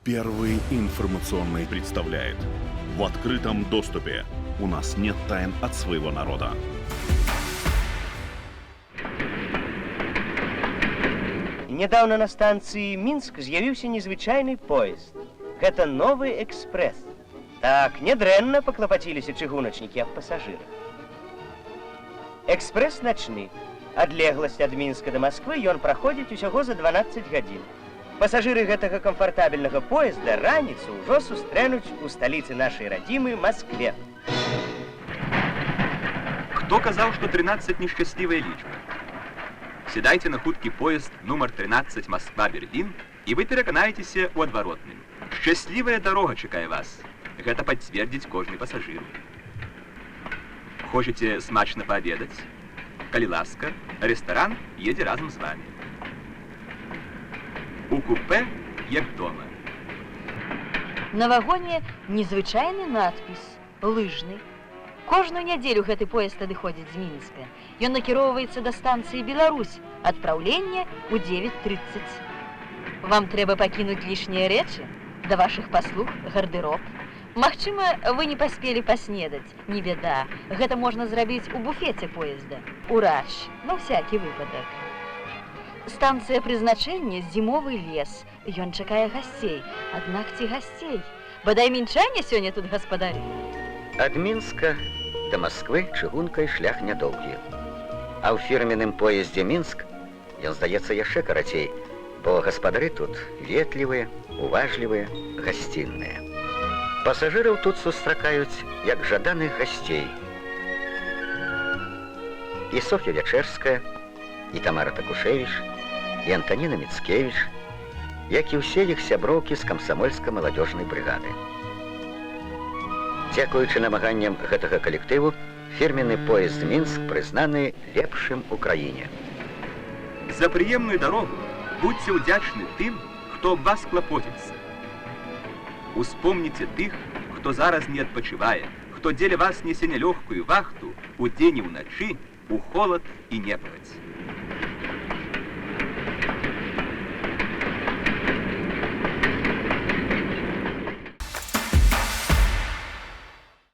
Первый информационный представляет. В открытом доступе. У нас нет тайн от своего народа. Недавно на станції Мінск з'явився незвичайний поезд. Это новый экспресс. Так, нядрэнна паклапаціліся чыгуначнікі аб пасажырах. Экспресс начны. Адлегласць ад Мінска да Масквы ён праходзіць усяго за 12 гадзін. Пасажыры гэтага камфартабельнага поезда раніцу ўжо сустрэнуць у сталіцы нашай радзімы Маскве. Кто казал, что 13 несчастливая лічба? Сідайте на хуткі поезд нумар 13 Москва-Берлін, і вы пераканаецеся ў адваротным. Шчаслівая дарога чакае вас. Гэта пацвердзіць кожны пасажыр. Хочаце смачна паабедаць? Калі ласка, рэстаран едзе разам з вами. У купе, як дома. На вагоне незвычайны надпіс «Лыжны». Кожную нядзелю гэты поезд адыходзіць з Мінска. Ён накіроўваецца да станцыі Беларусь. Адпраўленне ў 9:30. Вам трэба пакінуць лішнія рэчы, да вашых паслуг гардэроб. Магчыма, вы не паспелі паснедаць. Не бяда, гэта можна зрабіць у буфеце поезда. Ураш, на всякі выпадак. Станцыя прызначэння – зімовы лес. Ён чакае гасцей. Аднак ці гасцей? Бадай мінчане сёння тут гаспадары. Ад Мінска да Масквы чыгункай шлях нядоўгі. А ў фірменным поездзе Мінск ён здаецца яшчэ карацей, бо гаспадары тут ветлівыя, уважлівыя, гасцінныя. Пасажыраў тут сустракаюць як жаданых гасцей. І Соф'я Вячэрская, і Тамара Такушевіч, і Антаніна Міцкевіч, як і ўсе іх сяброўкі з камсамольска-маладзёжнай брыгады. Дзякуючы намаганням гэтага калектыву, фірменны поезд Мінск прызнаны лепшым у краіне. За прыемную дарогу будьце ўдзячны тым, хто аб вас клапоціцца. Успомніце тых, хто зараз не адпачывае, хто дзеля вас несе нялёгкую вахту ў дзень і ўначы, у холад і непавадзь.